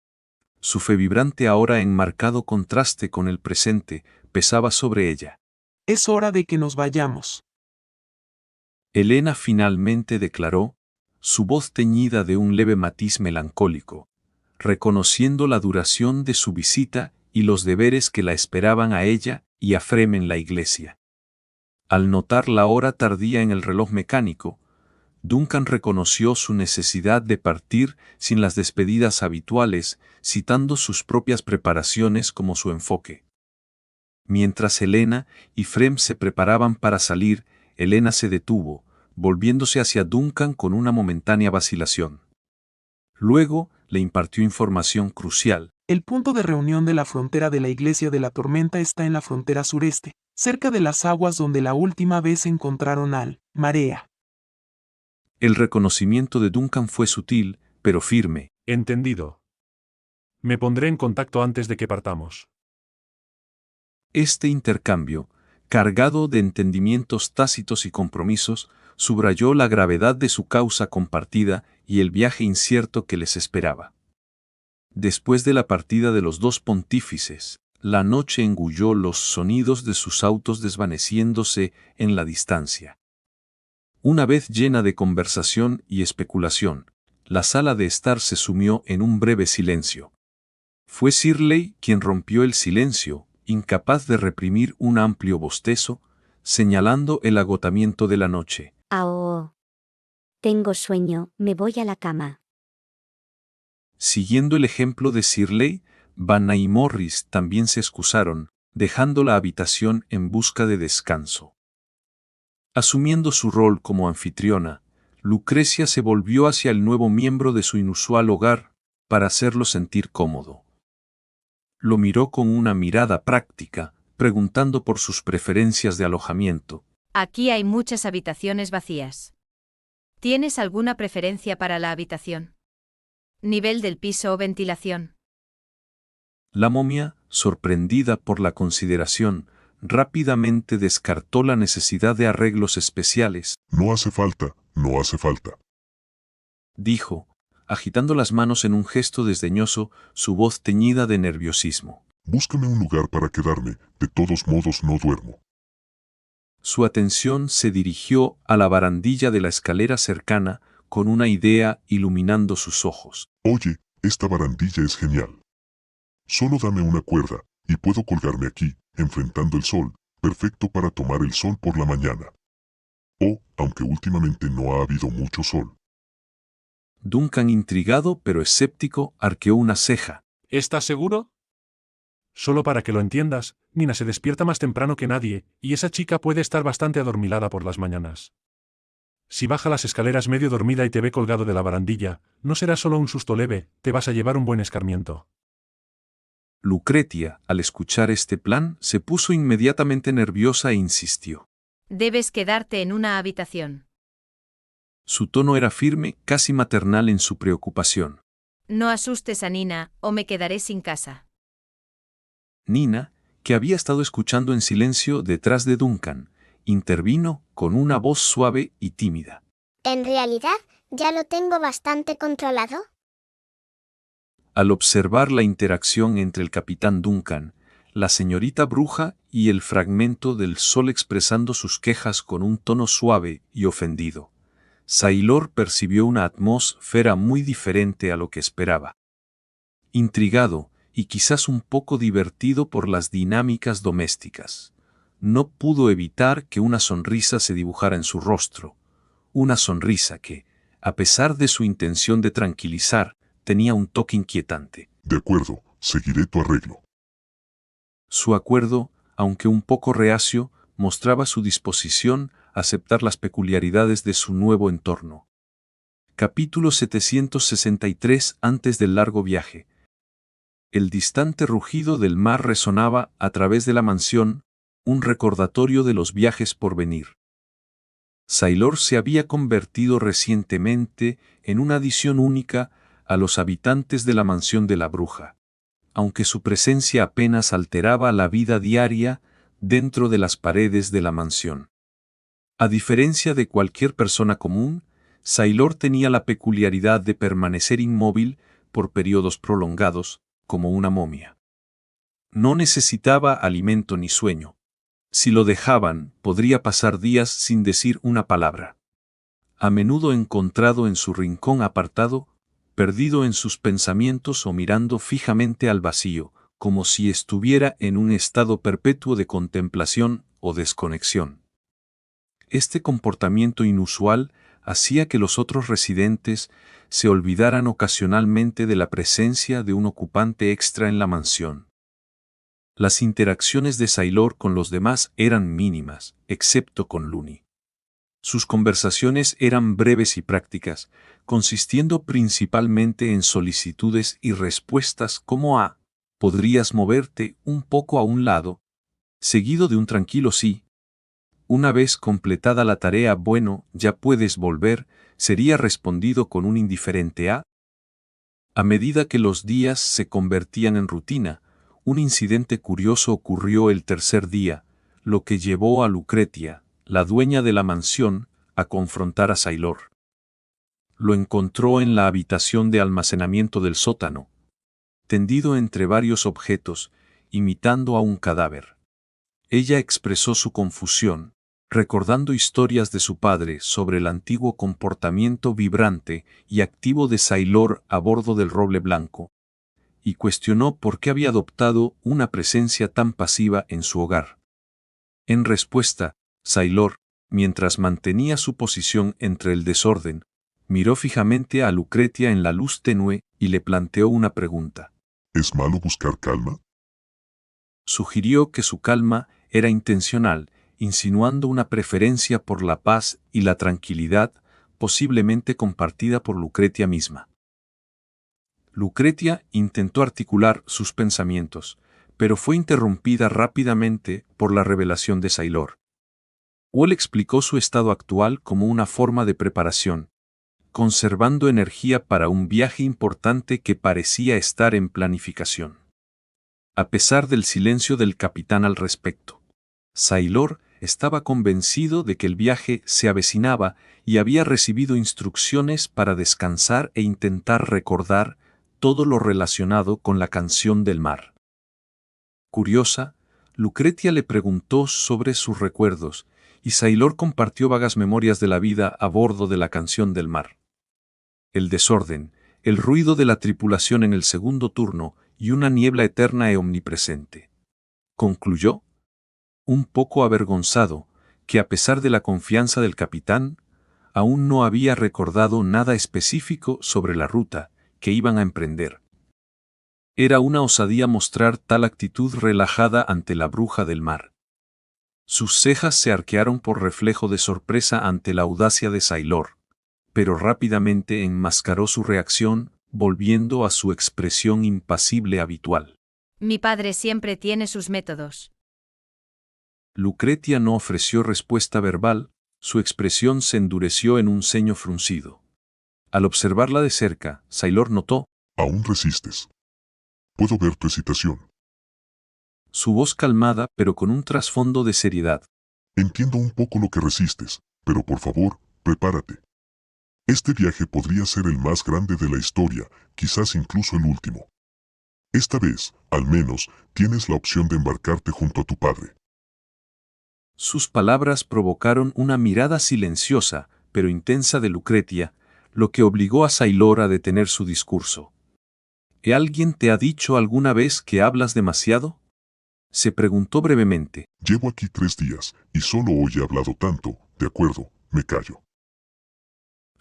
Su fe vibrante ahora en marcado contraste con el presente pesaba sobre ella. Es hora de que nos vayamos. Elena finalmente declaró, su voz teñida de un leve matiz melancólico, reconociendo la duración de su visita y los deberes que la esperaban a ella y a Frem en la iglesia. Al notar la hora tardía en el reloj mecánico, Duncan reconoció su necesidad de partir sin las despedidas habituales, citando sus propias preparaciones como su enfoque. Mientras Elena y Frem se preparaban para salir, Elena se detuvo, volviéndose hacia Duncan con una momentánea vacilación. Luego le impartió información crucial. El punto de reunión de la frontera de la Iglesia de la Tormenta está en la frontera sureste, cerca de las aguas donde la última vez encontraron al Marea. El reconocimiento de Duncan fue sutil, pero firme. Entendido. Me pondré en contacto antes de que partamos. Este intercambio, cargado de entendimientos tácitos y compromisos, subrayó la gravedad de su causa compartida y el viaje incierto que les esperaba. Después de la partida de los dos pontífices, la noche engulló los sonidos de sus autos desvaneciéndose en la distancia. Una vez llena de conversación y especulación, la sala de estar se sumió en un breve silencio. Fue Shirley quien rompió el silencio, incapaz de reprimir un amplio bostezo, señalando el agotamiento de la noche. Oh. Tengo sueño, me voy a la cama. Siguiendo el ejemplo de Shirley, Vanna y Morris también se excusaron, dejando la habitación en busca de descanso. Asumiendo su rol como anfitriona, Lucrecia se volvió hacia el nuevo miembro de su inusual hogar, para hacerlo sentir cómodo. Lo miró con una mirada práctica, preguntando por sus preferencias de alojamiento. Aquí hay muchas habitaciones vacías. ¿Tienes alguna preferencia para la habitación? ¿Nivel del piso o ventilación? La momia, sorprendida por la consideración, rápidamente descartó la necesidad de arreglos especiales. No hace falta, no hace falta. Dijo, agitando las manos en un gesto desdeñoso, su voz teñida de nerviosismo. Búscame un lugar para quedarme, de todos modos no duermo. Su atención se dirigió a la barandilla de la escalera cercana, con una idea iluminando sus ojos. Oye, esta barandilla es genial. Solo dame una cuerda, y puedo colgarme aquí, enfrentando el sol, perfecto para tomar el sol por la mañana. Aunque últimamente no ha habido mucho sol. Duncan, intrigado pero escéptico, arqueó una ceja. ¿Estás seguro? Solo para que lo entiendas, Nina se despierta más temprano que nadie, y esa chica puede estar bastante adormilada por las mañanas. Si baja las escaleras medio dormida y te ve colgado de la barandilla, no será solo un susto leve, te vas a llevar un buen escarmiento. Lucretia, al escuchar este plan, se puso inmediatamente nerviosa e insistió. Debes quedarte en una habitación. Su tono era firme, casi maternal en su preocupación. No asustes a Nina, o me quedaré sin casa. Nina, que había estado escuchando en silencio detrás de Duncan, intervino con una voz suave y tímida. En realidad, ya lo tengo bastante controlado. Al observar la interacción entre el capitán Duncan, la señorita bruja y el fragmento del sol expresando sus quejas con un tono suave y ofendido, Sailor percibió una atmósfera muy diferente a lo que esperaba. Intrigado y quizás un poco divertido por las dinámicas domésticas, no pudo evitar que una sonrisa se dibujara en su rostro, una sonrisa que, a pesar de su intención de tranquilizar, tenía un toque inquietante. De acuerdo, seguiré tu arreglo. Su acuerdo, aunque un poco reacio, mostraba su disposición a aceptar las peculiaridades de su nuevo entorno. Capítulo 763. Antes del largo viaje. El distante rugido del mar resonaba a través de la mansión, un recordatorio de los viajes por venir. Sailor se había convertido recientemente en una adición única a los habitantes de la mansión de la bruja, aunque su presencia apenas alteraba la vida diaria dentro de las paredes de la mansión. A diferencia de cualquier persona común, Sailor tenía la peculiaridad de permanecer inmóvil por periodos prolongados, como una momia. No necesitaba alimento ni sueño. Si lo dejaban, podría pasar días sin decir una palabra. A menudo encontrado en su rincón apartado, perdido en sus pensamientos o mirando fijamente al vacío, como si estuviera en un estado perpetuo de contemplación o desconexión. Este comportamiento inusual hacía que los otros residentes se olvidaran ocasionalmente de la presencia de un ocupante extra en la mansión. Las interacciones de Sailor con los demás eran mínimas, excepto con Looney. Sus conversaciones eran breves y prácticas, consistiendo principalmente en solicitudes y respuestas como a «¿podrías moverte un poco a un lado?», seguido de un tranquilo sí. Una vez completada la tarea «bueno, ya puedes volver», sería respondido con un indiferente a. A medida que los días se convertían en rutina, un incidente curioso ocurrió el tercer día, lo que llevó a Lucretia, la dueña de la mansión, a confrontar a Sailor. Lo encontró en la habitación de almacenamiento del sótano, tendido entre varios objetos, imitando a un cadáver. Ella expresó su confusión, recordando historias de su padre sobre el antiguo comportamiento vibrante y activo de Sailor a bordo del roble blanco, y cuestionó por qué había adoptado una presencia tan pasiva en su hogar. En respuesta, Sailor, mientras mantenía su posición entre el desorden, miró fijamente a Lucretia en la luz tenue y le planteó una pregunta. ¿Es malo buscar calma? Sugirió que su calma era intencional, insinuando una preferencia por la paz y la tranquilidad, posiblemente compartida por Lucretia misma. Lucretia intentó articular sus pensamientos, pero fue interrumpida rápidamente por la revelación de Sailor. Wall explicó su estado actual como una forma de preparación, conservando energía para un viaje importante que parecía estar en planificación. A pesar del silencio del capitán al respecto, Sailor estaba convencido de que el viaje se avecinaba y había recibido instrucciones para descansar e intentar recordar todo lo relacionado con la canción del mar. Curiosa, Lucretia le preguntó sobre sus recuerdos, y Sailor compartió vagas memorias de la vida a bordo de la canción del mar. El desorden, el ruido de la tripulación en el segundo turno y una niebla eterna e omnipresente. Concluyó, un poco avergonzado, que a pesar de la confianza del capitán, aún no había recordado nada específico sobre la ruta que iban a emprender. Era una osadía mostrar tal actitud relajada ante la bruja del mar. Sus cejas se arquearon por reflejo de sorpresa ante la audacia de Sailor, pero rápidamente enmascaró su reacción, volviendo a su expresión impasible habitual. Mi padre siempre tiene sus métodos. Lucretia no ofreció respuesta verbal, su expresión se endureció en un ceño fruncido. Al observarla de cerca, Sailor notó: Aún resistes. Puedo ver tu hesitación. Su voz calmada, pero con un trasfondo de seriedad. Entiendo un poco lo que resistes, pero por favor, prepárate. Este viaje podría ser el más grande de la historia, quizás incluso el último. Esta vez, al menos, tienes la opción de embarcarte junto a tu padre. Sus palabras provocaron una mirada silenciosa, pero intensa de Lucretia, lo que obligó a Sailor a detener su discurso. ¿Alguien te ha dicho alguna vez que hablas demasiado?, se preguntó brevemente. Llevo aquí 3 días, y solo hoy he hablado tanto. De acuerdo, me callo.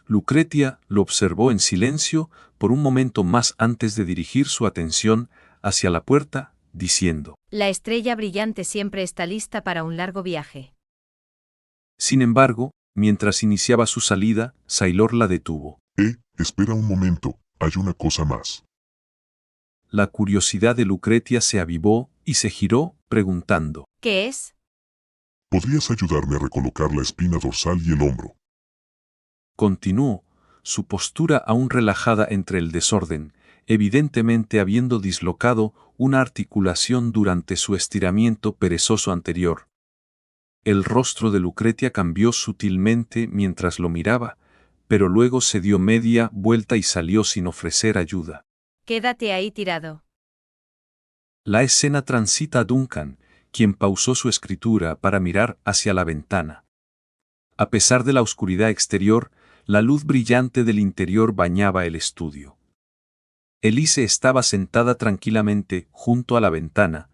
Lucretia lo observó en silencio por un momento más antes de dirigir su atención hacia la puerta, diciendo: La estrella brillante siempre está lista para un largo viaje. Sin embargo, mientras iniciaba su salida, Sailor la detuvo. Espera un momento, hay una cosa más. La curiosidad de Lucretia se avivó y se giró, preguntando: ¿Qué es? ¿Podrías ayudarme a recolocar la espina dorsal y el hombro? Continuó, su postura aún relajada entre el desorden, evidentemente habiendo dislocado una articulación durante su estiramiento perezoso anterior. El rostro de Lucretia cambió sutilmente mientras lo miraba, pero luego se dio media vuelta y salió sin ofrecer ayuda. Quédate ahí tirado. La escena transita a Duncan, quien pausó su escritura para mirar hacia la ventana. A pesar de la oscuridad exterior, la luz brillante del interior bañaba el estudio. Elise estaba sentada tranquilamente junto a la ventana.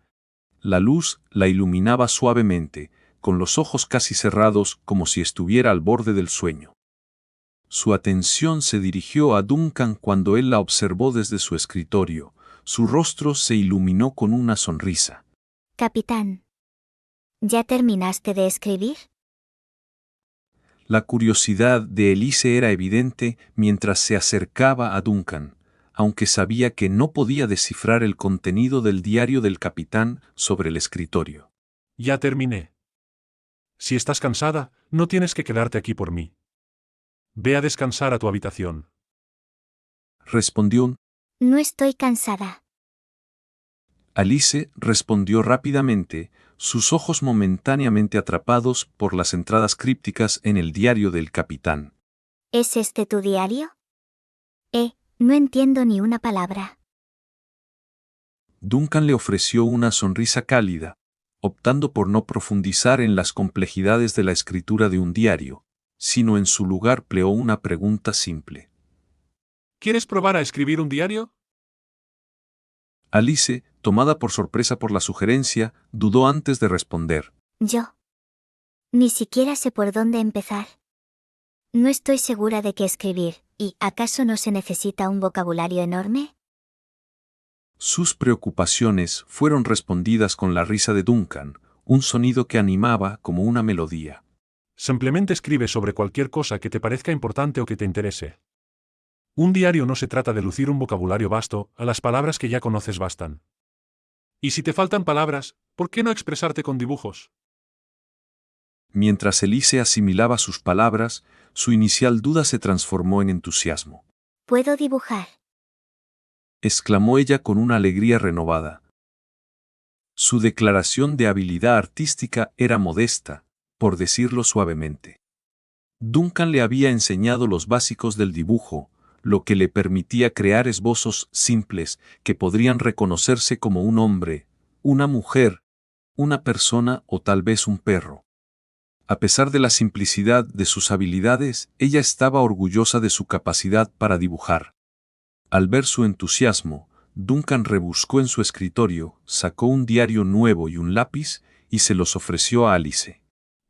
La luz la iluminaba suavemente, con los ojos casi cerrados como si estuviera al borde del sueño. Su atención se dirigió a Duncan cuando él la observó desde su escritorio. Su rostro se iluminó con una sonrisa. Capitán, ¿ya terminaste de escribir? La curiosidad de Elise era evidente mientras se acercaba a Duncan, aunque sabía que no podía descifrar el contenido del diario del capitán sobre el escritorio. Ya terminé. Si estás cansada, no tienes que quedarte aquí por mí. Ve a descansar a tu habitación. Respondió. No estoy cansada. Alice respondió rápidamente, sus ojos momentáneamente atrapados por las entradas crípticas en el diario del capitán. ¿Es este tu diario? No entiendo ni una palabra. Duncan le ofreció una sonrisa cálida, optando por no profundizar en las complejidades de la escritura de un diario, sino en su lugar pleó una pregunta simple. ¿Quieres probar a escribir un diario? Alice, tomada por sorpresa por la sugerencia, dudó antes de responder. Yo. Ni siquiera sé por dónde empezar. No estoy segura de qué escribir, ¿y acaso no se necesita un vocabulario enorme? Sus preocupaciones fueron respondidas con la risa de Duncan, un sonido que animaba como una melodía. Simplemente escribe sobre cualquier cosa que te parezca importante o que te interese. Un diario no se trata de lucir un vocabulario vasto, a las palabras que ya conoces bastan. Y si te faltan palabras, ¿por qué no expresarte con dibujos? Mientras Elise asimilaba sus palabras, su inicial duda se transformó en entusiasmo. ¿Puedo dibujar? Exclamó ella con una alegría renovada. Su declaración de habilidad artística era modesta, por decirlo suavemente. Duncan le había enseñado los básicos del dibujo, lo que le permitía crear esbozos simples que podrían reconocerse como un hombre, una mujer, una persona o tal vez un perro. A pesar de la simplicidad de sus habilidades, ella estaba orgullosa de su capacidad para dibujar. Al ver su entusiasmo, Duncan rebuscó en su escritorio, sacó un diario nuevo y un lápiz, y se los ofreció a Alice.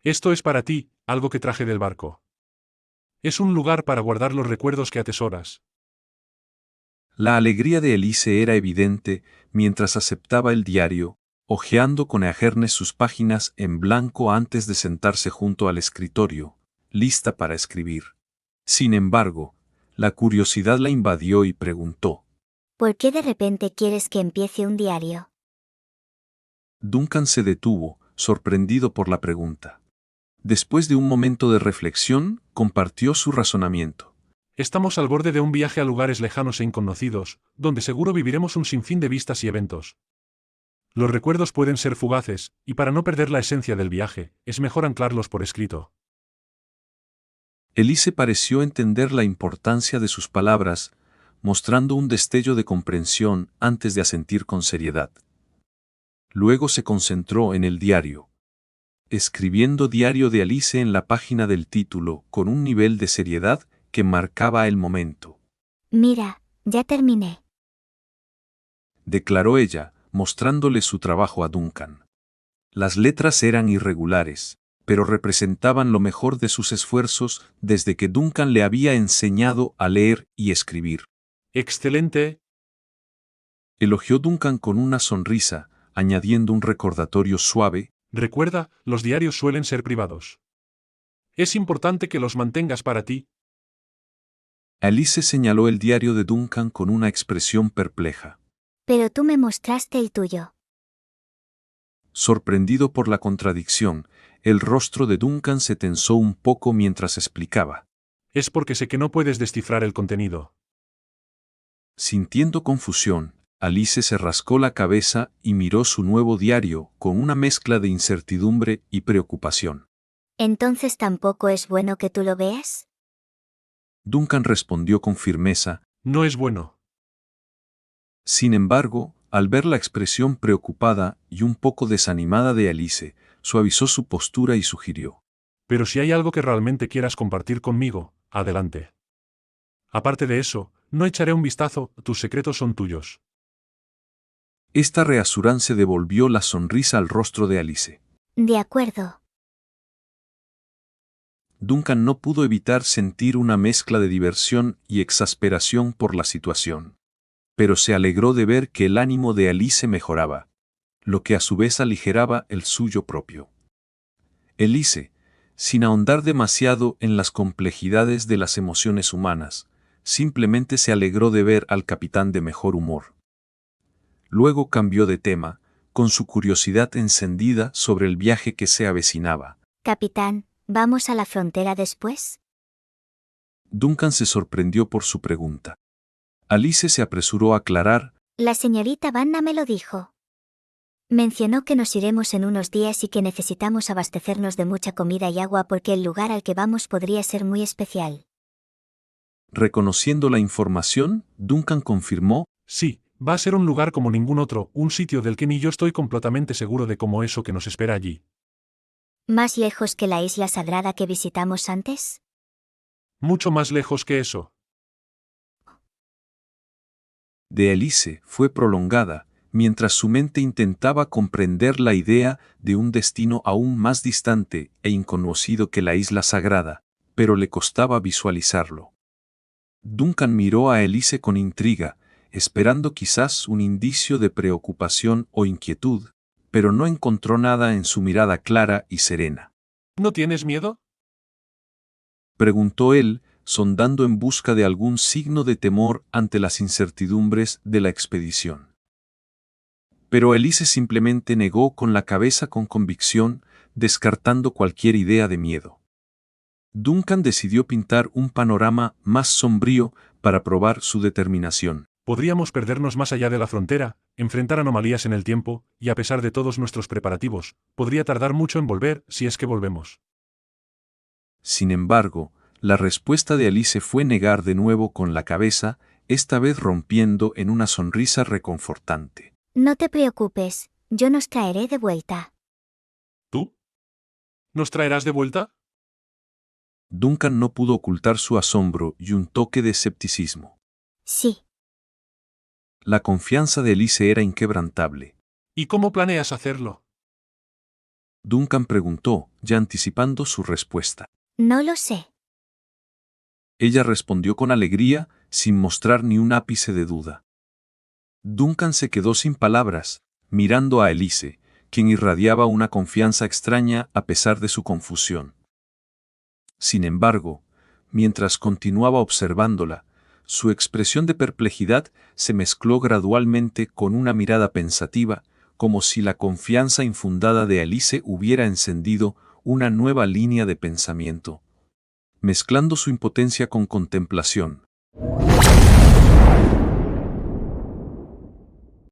Esto es para ti, algo que traje del barco. Es un lugar para guardar los recuerdos que atesoras. La alegría de Elise era evidente mientras aceptaba el diario, hojeando con ajernes sus páginas en blanco antes de sentarse junto al escritorio, lista para escribir. Sin embargo, la curiosidad la invadió y preguntó. ¿Por qué de repente quieres que empiece un diario? Duncan se detuvo, sorprendido por la pregunta. Después de un momento de reflexión, compartió su razonamiento. Estamos al borde de un viaje a lugares lejanos e inconocidos, donde seguro viviremos un sinfín de vistas y eventos. Los recuerdos pueden ser fugaces, y para no perder la esencia del viaje, es mejor anclarlos por escrito. Elise pareció entender la importancia de sus palabras, mostrando un destello de comprensión antes de asentir con seriedad. Luego se concentró en el diario, escribiendo Diario de Alice en la página del título con un nivel de seriedad que marcaba el momento. Mira, ya terminé. Declaró ella, mostrándole su trabajo a Duncan. Las letras eran irregulares, pero representaban lo mejor de sus esfuerzos desde que Duncan le había enseñado a leer y escribir. ¡Excelente! Elogió Duncan con una sonrisa, añadiendo un recordatorio suave. Recuerda, los diarios suelen ser privados. Es importante que los mantengas para ti. Alice señaló el diario de Duncan con una expresión perpleja. Pero tú me mostraste el tuyo. Sorprendido por la contradicción, el rostro de Duncan se tensó un poco mientras explicaba. Es porque sé que no puedes descifrar el contenido. Sintiendo confusión, Alice se rascó la cabeza y miró su nuevo diario con una mezcla de incertidumbre y preocupación. ¿Entonces tampoco es bueno que tú lo veas? Duncan respondió con firmeza. No es bueno. Sin embargo, al ver la expresión preocupada y un poco desanimada de Alice, suavizó su postura y sugirió. Pero si hay algo que realmente quieras compartir conmigo, adelante. Aparte de eso, no echaré un vistazo, tus secretos son tuyos. Esta reasurancia devolvió la sonrisa al rostro de Alice. De acuerdo. Duncan no pudo evitar sentir una mezcla de diversión y exasperación por la situación. Pero se alegró de ver que el ánimo de Alice mejoraba, lo que a su vez aligeraba el suyo propio. Alice, sin ahondar demasiado en las complejidades de las emociones humanas, simplemente se alegró de ver al capitán de mejor humor. Luego cambió de tema, con su curiosidad encendida sobre el viaje que se avecinaba. Capitán, ¿vamos a la frontera después? Duncan se sorprendió por su pregunta. Alice se apresuró a aclarar. La señorita Vanna me lo dijo. Mencionó que nos iremos en unos días y que necesitamos abastecernos de mucha comida y agua porque el lugar al que vamos podría ser muy especial. Reconociendo la información, Duncan confirmó. Sí, va a ser un lugar como ningún otro, un sitio del que ni yo estoy completamente seguro de cómo eso que nos espera allí. ¿Más lejos que la isla sagrada que visitamos antes? Mucho más lejos que eso. De Alice fue prolongada, mientras su mente intentaba comprender la idea de un destino aún más distante e inconocido que la isla sagrada, pero le costaba visualizarlo. Duncan miró a Alice con intriga, esperando quizás un indicio de preocupación o inquietud, pero no encontró nada en su mirada clara y serena. ¿No tienes miedo?, preguntó él, sondando en busca de algún signo de temor ante las incertidumbres de la expedición. Pero Alice simplemente negó con la cabeza con convicción, descartando cualquier idea de miedo. Duncan decidió pintar un panorama más sombrío para probar su determinación. Podríamos perdernos más allá de la frontera, enfrentar anomalías en el tiempo, y a pesar de todos nuestros preparativos, podría tardar mucho en volver si es que volvemos. Sin embargo, la respuesta de Alice fue negar de nuevo con la cabeza, esta vez rompiendo en una sonrisa reconfortante. No te preocupes, yo nos traeré de vuelta. ¿Tú? ¿Nos traerás de vuelta? Duncan no pudo ocultar su asombro y un toque de escepticismo. Sí. La confianza de Alice era inquebrantable. ¿Y cómo planeas hacerlo?, Duncan preguntó, ya anticipando su respuesta. No lo sé. Ella respondió con alegría, sin mostrar ni un ápice de duda. Duncan se quedó sin palabras, mirando a Alice, quien irradiaba una confianza extraña a pesar de su confusión. Sin embargo, mientras continuaba observándola, su expresión de perplejidad se mezcló gradualmente con una mirada pensativa, como si la confianza infundada de Alice hubiera encendido una nueva línea de pensamiento. Mezclando su impotencia con contemplación,